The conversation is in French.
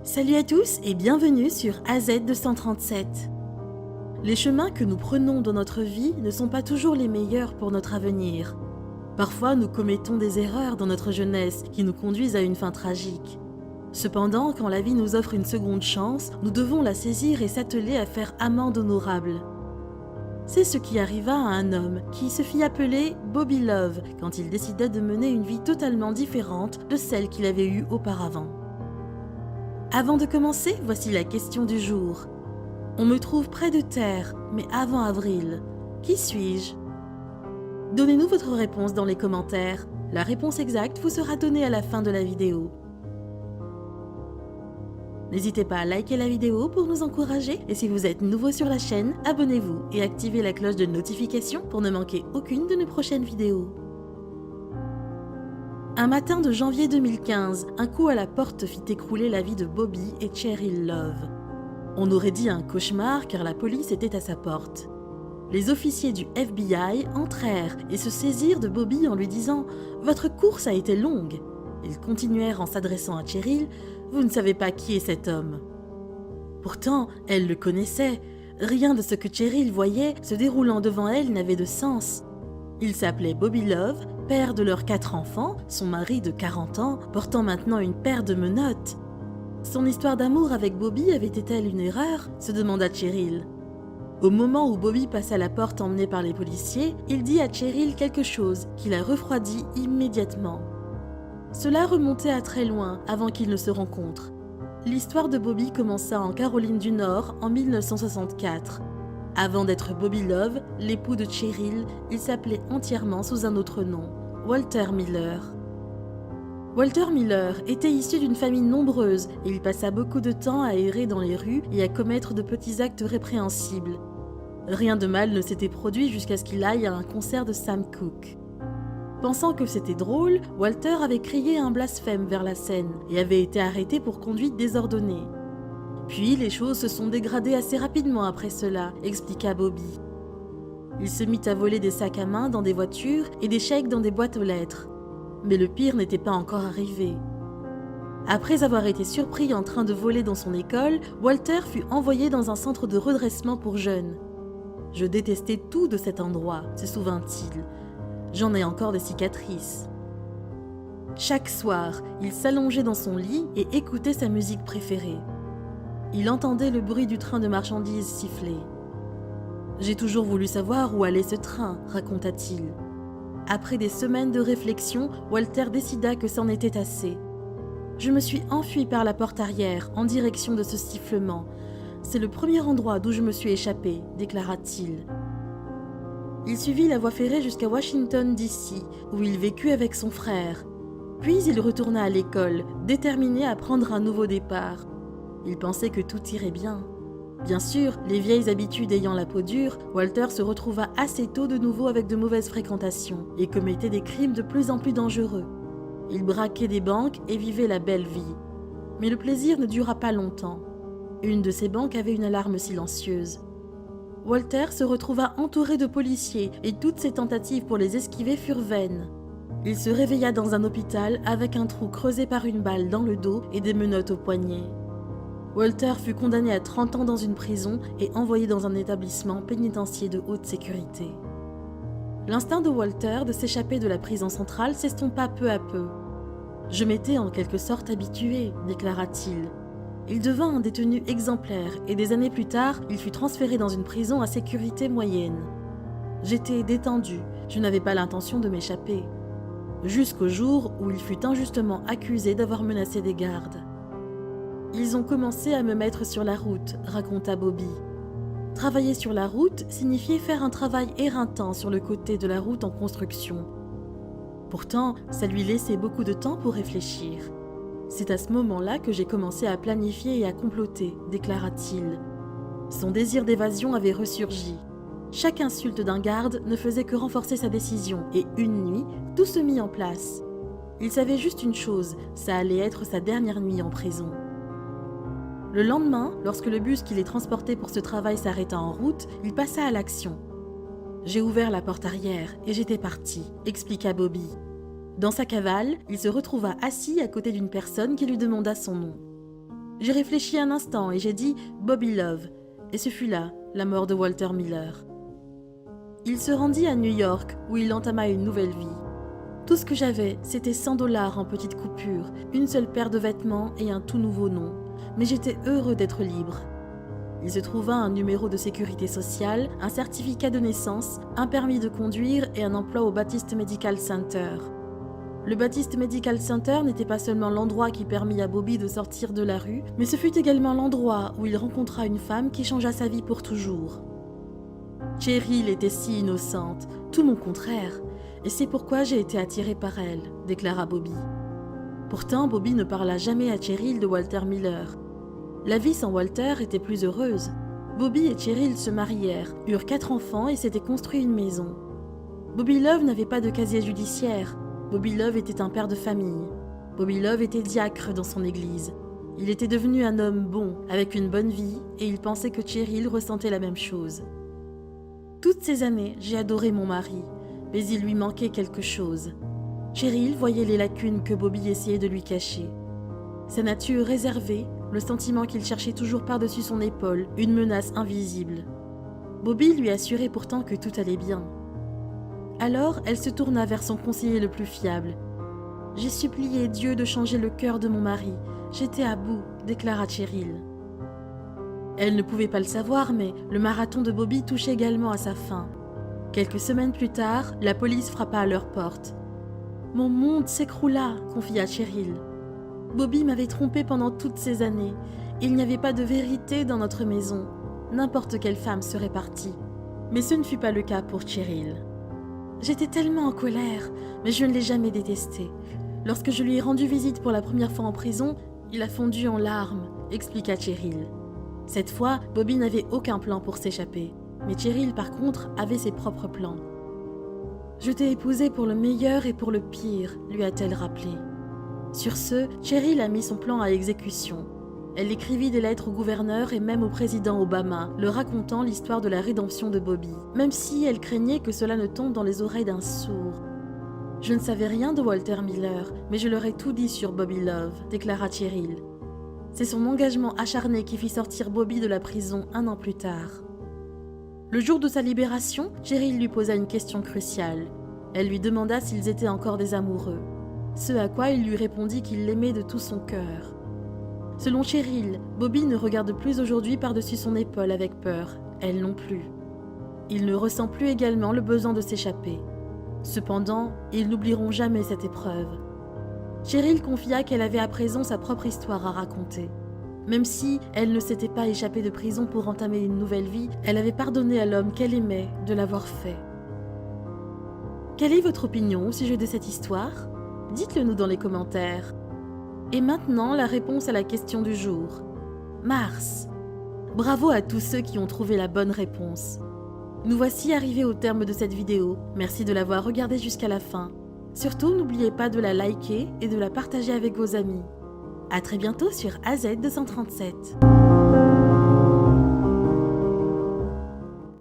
Salut à tous et bienvenue sur AZ237. Les chemins que nous prenons dans notre vie ne sont pas toujours les meilleurs pour notre avenir. Parfois, nous commettons des erreurs dans notre jeunesse qui nous conduisent à une fin tragique. Cependant, quand la vie nous offre une seconde chance, nous devons la saisir et s'atteler à faire amende honorable. C'est ce qui arriva à un homme qui se fit appeler Bobby Love quand il décida de mener une vie totalement différente de celle qu'il avait eue auparavant. Avant de commencer, voici la question du jour. On me trouve près de terre, mais avant avril. Qui suis-je? Donnez-nous votre réponse dans les commentaires. La réponse exacte vous sera donnée à la fin de la vidéo. N'hésitez pas à liker la vidéo pour nous encourager et si vous êtes nouveau sur la chaîne, abonnez-vous et activez la cloche de notification pour ne manquer aucune de nos prochaines vidéos. Un matin de janvier 2015, un coup à la porte fit écrouler la vie de Bobby et Cheryl Love. On aurait dit un cauchemar car la police était à sa porte. Les officiers du FBI entrèrent et se saisirent de Bobby en lui disant « Votre course a été longue ». Ils continuèrent en s'adressant à Cheryl « Vous ne savez pas qui est cet homme ». Pourtant, elle le connaissait. Rien de ce que Cheryl voyait se déroulant devant elle n'avait de sens. Il s'appelait Bobby Love, père de leurs 4 enfants, son mari de 40 ans, portant maintenant une paire de menottes. Son histoire d'amour avec Bobby avait été-elle une erreur? Se demanda Cheryl. Au moment où Bobby passa la porte emmené par les policiers, il dit à Cheryl quelque chose qui la refroidit immédiatement. Cela remontait à très loin avant qu'ils ne se rencontrent. L'histoire de Bobby commença en Caroline du Nord en 1964. Avant d'être Bobby Love, l'époux de Cheryl, il s'appelait entièrement sous un autre nom, Walter Miller. Walter Miller était issu d'une famille nombreuse et il passa beaucoup de temps à errer dans les rues et à commettre de petits actes répréhensibles. Rien de mal ne s'était produit jusqu'à ce qu'il aille à un concert de Sam Cooke. Pensant que c'était drôle, Walter avait crié un blasphème vers la scène et avait été arrêté pour conduite désordonnée. Puis les choses se sont dégradées assez rapidement après cela, expliqua Bobby. Il se mit à voler des sacs à main dans des voitures et des chèques dans des boîtes aux lettres. Mais le pire n'était pas encore arrivé. Après avoir été surpris en train de voler dans son école, Walter fut envoyé dans un centre de redressement pour jeunes. « Je détestais tout de cet endroit », se souvint-il. « J'en ai encore des cicatrices. » Chaque soir, il s'allongeait dans son lit et écoutait sa musique préférée. Il entendait le bruit du train de marchandises siffler. « J'ai toujours voulu savoir où allait ce train », raconta-t-il. Après des semaines de réflexion, Walter décida que c'en était assez. « Je me suis enfui par la porte arrière, en direction de ce sifflement. C'est le premier endroit d'où je me suis échappé », déclara-t-il. Il suivit la voie ferrée jusqu'à Washington, D.C., où il vécut avec son frère. Puis il retourna à l'école, déterminé à prendre un nouveau départ. Il pensait que tout irait bien. Bien sûr, les vieilles habitudes ayant la peau dure, Walter se retrouva assez tôt de nouveau avec de mauvaises fréquentations et commettait des crimes de plus en plus dangereux. Il braquait des banques et vivait la belle vie. Mais le plaisir ne dura pas longtemps. Une de ces banques avait une alarme silencieuse. Walter se retrouva entouré de policiers et toutes ses tentatives pour les esquiver furent vaines. Il se réveilla dans un hôpital avec un trou creusé par une balle dans le dos et des menottes au poignet. Walter fut condamné à 30 ans dans une prison et envoyé dans un établissement pénitentiaire de haute sécurité. L'instinct de Walter de s'échapper de la prison centrale s'estompa peu à peu. « Je m'étais en quelque sorte habitué », déclara-t-il. Il devint un détenu exemplaire et des années plus tard, il fut transféré dans une prison à sécurité moyenne. J'étais détendu, je n'avais pas l'intention de m'échapper. Jusqu'au jour où il fut injustement accusé d'avoir menacé des gardes. Ils ont commencé à me mettre sur la route, raconta Bobby. Travailler sur la route signifiait faire un travail éreintant sur le côté de la route en construction. Pourtant, ça lui laissait beaucoup de temps pour réfléchir. C'est à ce moment-là que j'ai commencé à planifier et à comploter, déclara-t-il. Son désir d'évasion avait ressurgi. Chaque insulte d'un garde ne faisait que renforcer sa décision et une nuit, tout se mit en place. Il savait juste une chose, ça allait être sa dernière nuit en prison. Le lendemain, lorsque le bus qui les transportait pour ce travail s'arrêta en route, il passa à l'action. « J'ai ouvert la porte arrière et j'étais parti », expliqua Bobby. Dans sa cavale, il se retrouva assis à côté d'une personne qui lui demanda son nom. J'ai réfléchi un instant et j'ai dit Bobby Love, et ce fut là la mort de Walter Miller. Il se rendit à New York où il entama une nouvelle vie. Tout ce que j'avais, c'était 100 $ en petites coupures, une seule paire de vêtements et un tout nouveau nom. Mais j'étais heureux d'être libre. Il se trouva un numéro de sécurité sociale, un certificat de naissance, un permis de conduire et un emploi au Baptist Medical Center. Le Baptist Medical Center n'était pas seulement l'endroit qui permit à Bobby de sortir de la rue, mais ce fut également l'endroit où il rencontra une femme qui changea sa vie pour toujours. Cheryl était si innocente, tout mon contraire, et c'est pourquoi j'ai été attiré par elle, déclara Bobby. Pourtant, Bobby ne parla jamais à Cheryl de Walter Miller. La vie sans Walter était plus heureuse. Bobby et Cheryl se marièrent, eurent 4 enfants et s'étaient construit une maison. Bobby Love n'avait pas de casier judiciaire. Bobby Love était un père de famille. Bobby Love était diacre dans son église. Il était devenu un homme bon, avec une bonne vie, et il pensait que Cheryl ressentait la même chose. Toutes ces années, j'ai adoré mon mari, mais il lui manquait quelque chose. Cheryl voyait les lacunes que Bobby essayait de lui cacher. Sa nature réservée, le sentiment qu'il cherchait toujours par-dessus son épaule, une menace invisible. Bobby lui assurait pourtant que tout allait bien. Alors, elle se tourna vers son conseiller le plus fiable. « J'ai supplié Dieu de changer le cœur de mon mari. J'étais à bout, » déclara Cheryl. Elle ne pouvait pas le savoir, mais le marathon de Bobby touchait également à sa fin. Quelques semaines plus tard, la police frappa à leur porte. « Mon monde s'écroula, » confia Cheryl. « Bobby m'avait trompée pendant toutes ces années. Il n'y avait pas de vérité dans notre maison. N'importe quelle femme serait partie. » Mais ce ne fut pas le cas pour Cheryl. J'étais tellement en colère, mais je ne l'ai jamais détesté. Lorsque je lui ai rendu visite pour la première fois en prison, il a fondu en larmes, expliqua Cheryl. Cette fois, Bobby n'avait aucun plan pour s'échapper. Mais Cheryl, par contre, avait ses propres plans. « Je t'ai épousé pour le meilleur et pour le pire », lui a-t-elle rappelé. Sur ce, Cheryl a mis son plan à exécution. Elle écrivit des lettres au gouverneur et même au président Obama, leur racontant l'histoire de la rédemption de Bobby, même si elle craignait que cela ne tombe dans les oreilles d'un sourd. « Je ne savais rien de Walter Miller, mais je leur ai tout dit sur Bobby Love », déclara Cheryl. C'est son engagement acharné qui fit sortir Bobby de la prison 1 an plus tard. Le jour de sa libération, Cheryl lui posa une question cruciale. Elle lui demanda s'ils étaient encore des amoureux. Ce à quoi il lui répondit qu'il l'aimait de tout son cœur. Selon Cheryl, Bobby ne regarde plus aujourd'hui par-dessus son épaule avec peur, elle non plus. Il ne ressent plus également le besoin de s'échapper. Cependant, ils n'oublieront jamais cette épreuve. Cheryl confia qu'elle avait à présent sa propre histoire à raconter. Même si elle ne s'était pas échappée de prison pour entamer une nouvelle vie, elle avait pardonné à l'homme qu'elle aimait de l'avoir fait. Quelle est votre opinion au sujet de cette histoire ? Dites-le nous dans les commentaires. Et maintenant, la réponse à la question du jour. Mars. Bravo à tous ceux qui ont trouvé la bonne réponse. Nous voici arrivés au terme de cette vidéo. Merci de l'avoir regardée jusqu'à la fin. Surtout, n'oubliez pas de la liker et de la partager avec vos amis. À très bientôt sur AZ237.